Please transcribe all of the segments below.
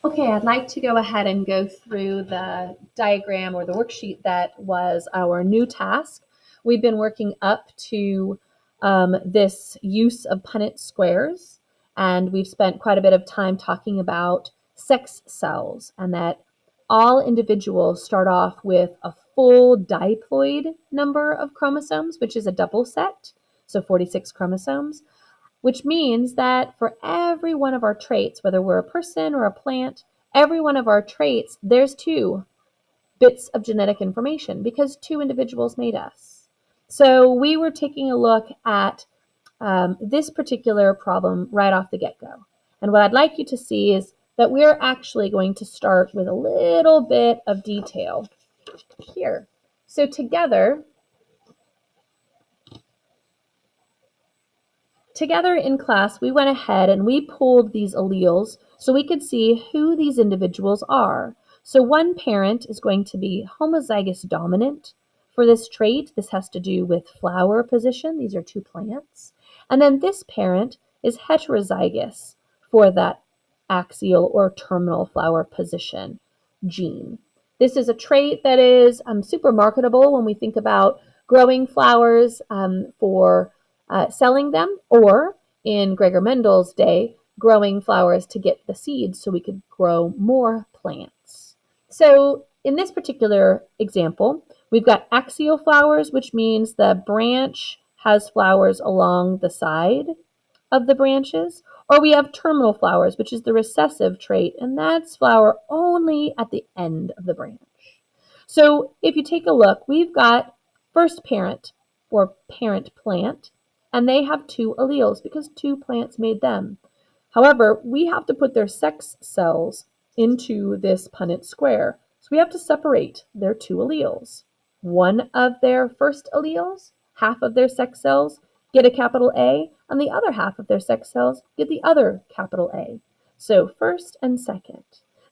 Okay, I'd like to go ahead and go through the diagram or the worksheet that was our new task. We've been working up to this use of Punnett squares, and we've spent quite a bit of time talking about sex cells and that all individuals start off with a full diploid number of chromosomes, which is a double set, so 46 chromosomes, which means that for every one of our traits, whether we're a person or a plant, every one of our traits, there's two bits of genetic information because two individuals made us. So we were taking a look at this particular problem right off the get-go. And what I'd like you to see is that we're actually going to start with a little bit of detail here. So together in class, we went ahead and we pulled these alleles so we could see who these individuals are. So one parent is going to be homozygous dominant for this trait. This has to do with flower position. These are two plants. And then this parent is heterozygous for that axial or terminal flower position gene. This is a trait that is super marketable when we think about growing flowers for selling them, or in Gregor Mendel's day, growing flowers to get the seeds so we could grow more plants. So in this particular example, we've got axial flowers, which means the branch has flowers along the side of the branches, or we have terminal flowers, which is the recessive trait, and that's flower only at the end of the branch. So if you take a look, we've got first parent or parent plant, and they have two alleles because two plants made them. However, we have to put their sex cells into this Punnett square. So we have to separate their two alleles. One of their first alleles, half of their sex cells, get a capital A, and the other half of their sex cells get the other capital A. So first and second.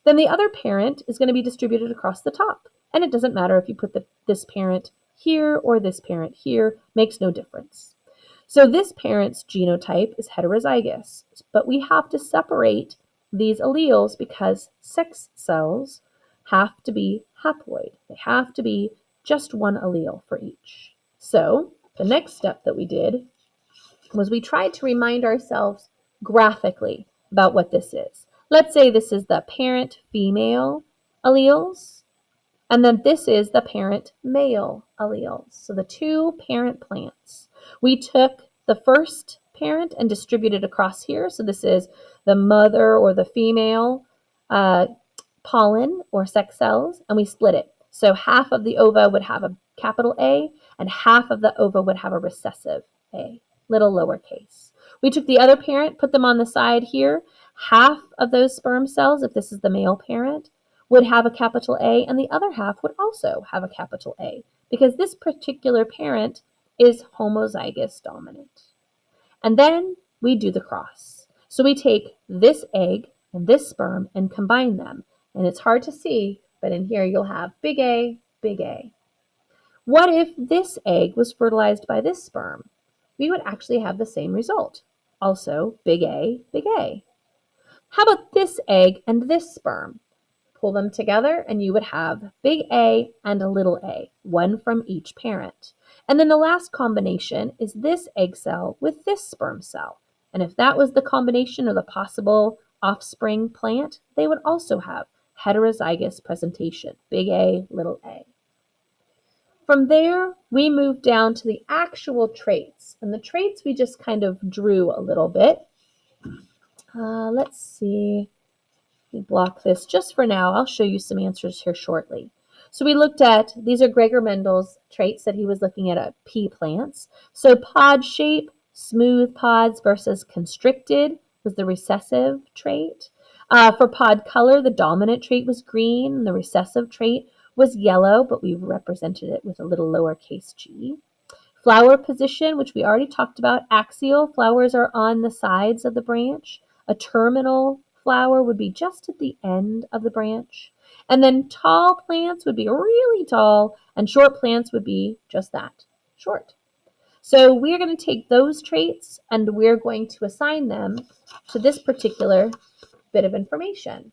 Then the other parent is going to be distributed across the top. And it doesn't matter if you put this parent here or this parent here, makes no difference. So this parent's genotype is heterozygous, but we have to separate these alleles because sex cells have to be haploid. They have to be just one allele for each. So the next step that we did was we tried to remind ourselves graphically about what this is. Let's say this is the parent female alleles, and then this is the parent male alleles. So the two parent plants. We took the first parent and distributed across here. So this is the mother or the female pollen or sex cells, and we split it. So half of the ova would have a capital A, and half of the ova would have a recessive A, little lowercase. We took the other parent, put them on the side here. Half of those sperm cells, if this is the male parent, would have a capital A, and the other half would also have a capital A, because this particular parent is homozygous dominant. And then we do the cross. So we take this egg and this sperm and combine them. And it's hard to see, but in here you'll have big A, big A. What if this egg was fertilized by this sperm? We would actually have the same result. Also, big A, big A. How about this egg and this sperm? Pull them together and you would have big A and a little a, one from each parent. And then the last combination is this egg cell with this sperm cell. And if that was the combination of the possible offspring plant, they would also have heterozygous presentation, big A, little a. From there, we move down to the actual traits. And the traits we just kind of drew a little bit. Let's see. We block this just for now. I'll show you some answers here shortly. So we looked at, these are Gregor Mendel's traits that he was looking at pea plants. So pod shape, smooth pods versus constricted was the recessive trait. For pod color, the dominant trait was green, and the recessive trait was yellow, but we represented it with a little lowercase g. Flower position, which we already talked about, axial, flowers are on the sides of the branch. A terminal flower would be just at the end of the branch. And then tall plants would be really tall, and short plants would be just that, short. So we're going to take those traits and we're going to assign them to this particular bit of information.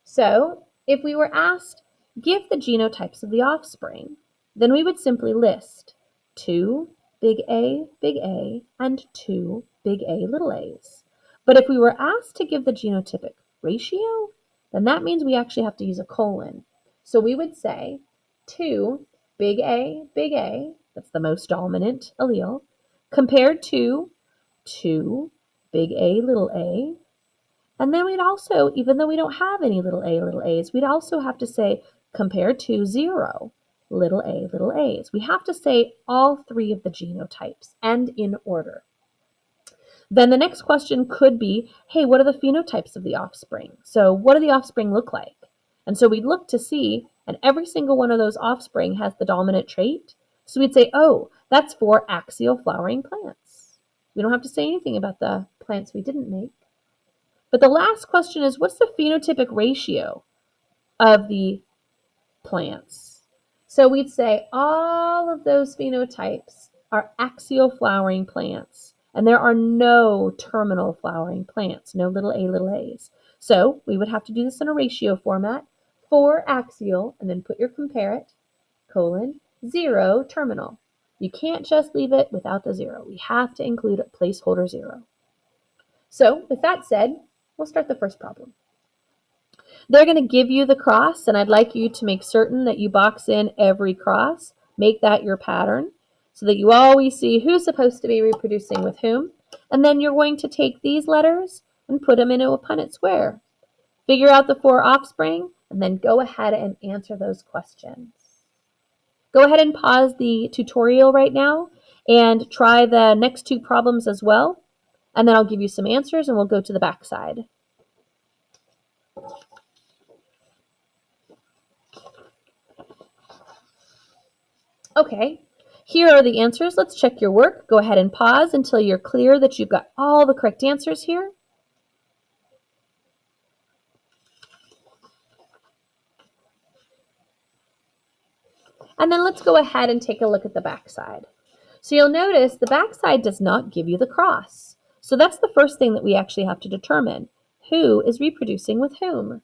So if we were asked, give the genotypes of the offspring, then we would simply list 2 big A, and 2 big A, little a's. But if we were asked to give the genotypic ratio, then that means we actually have to use a colon. So we would say 2 big A, that's the most dominant allele, compared to 2 big A, little a. And then we'd also, even though we don't have any little a's, we'd also have to say compared to 0 little a's. We have to say all 3 of the genotypes and in order. Then the next question could be, hey, what are the phenotypes of the offspring? So what do the offspring look like? And so we'd look to see, and every single one of those offspring has the dominant trait. So we'd say, oh, that's for axial flowering plants. We don't have to say anything about the plants we didn't make. But the last question is, what's the phenotypic ratio of the plants? So we'd say all of those phenotypes are axial flowering plants, and there are no terminal flowering plants, no little a's. So we would have to do this in a ratio format, 4 axial, and then put your compare it, colon, 0 terminal. You can't just leave it without the 0. We have to include a placeholder 0. So with that said, we'll start the first problem. They're going to give you the cross, and I'd like you to make certain that you box in every cross. Make that your pattern so that you always see who's supposed to be reproducing with whom. And then you're going to take these letters and put them into a Punnett square. Figure out the 4 offspring, and then go ahead and answer those questions. Go ahead and pause the tutorial right now and try the next 2 problems as well. And then I'll give you some answers, and we'll go to the back side. Okay, here are the answers. Let's check your work. Go ahead and pause until you're clear that you've got all the correct answers here. And then let's go ahead and take a look at the back side. So you'll notice the back side does not give you the cross. So that's the first thing that we actually have to determine. Who is reproducing with whom?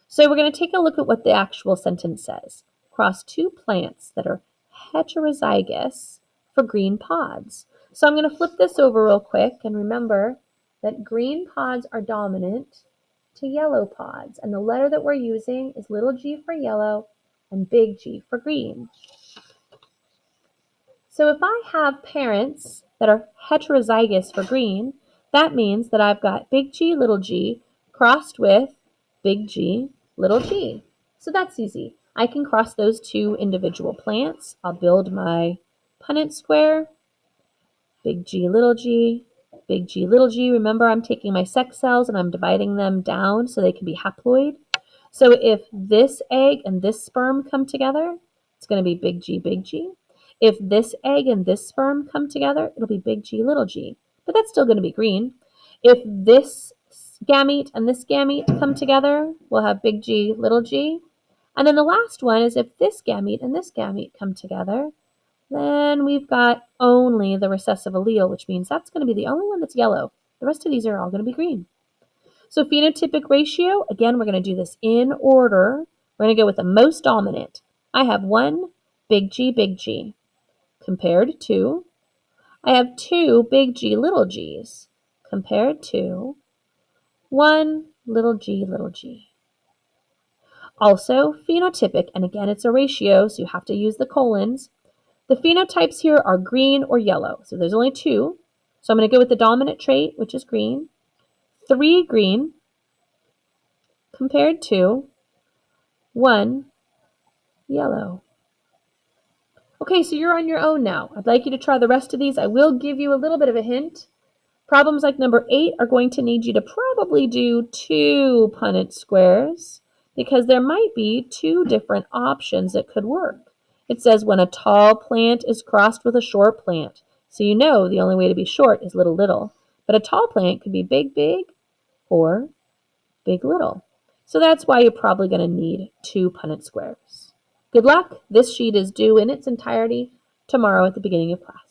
So we're going to take a look at what the actual sentence says. Cross 2 plants that are heterozygous for green pods. So I'm going to flip this over real quick, and remember that green pods are dominant to yellow pods, and the letter that we're using is little g for yellow and big G for green. So if I have parents that are heterozygous for green, that means that I've got big G crossed with big G, little g. So that's easy. I can cross those 2 individual plants. I'll build my Punnett square. Big G, little g. Big G, little g. Remember, I'm taking my sex cells and I'm dividing them down so they can be haploid. So if this egg and this sperm come together, it's going to be big G, big G. If this egg and this sperm come together, it'll be big G, little g. But that's still going to be green. If this gamete and this gamete come together, we'll have big G, little g. And then the last one is if this gamete and this gamete come together, then we've got only the recessive allele, which means that's going to be the only one that's yellow. The rest of these are all going to be green. So phenotypic ratio, again, we're going to do this in order. We're going to go with the most dominant. I have 1 big G, compared to, I have 2 big G, little g's, compared to 1 little g. Also, phenotypic, and again, it's a ratio, so you have to use the colons. The phenotypes here are green or yellow, so there's only 2. So I'm going to go with the dominant trait, which is green. 3 green, compared to 1 yellow. Okay, so you're on your own now. I'd like you to try the rest of these. I will give you a little bit of a hint. Problems like number 8 are going to need you to probably do 2 Punnett squares because there might be 2 different options that could work. It says when a tall plant is crossed with a short plant. So you know the only way to be short is little. But a tall plant could be big, or big, little. So that's why you're probably going to need 2 Punnett squares. Good luck. This sheet is due in its entirety tomorrow at the beginning of class.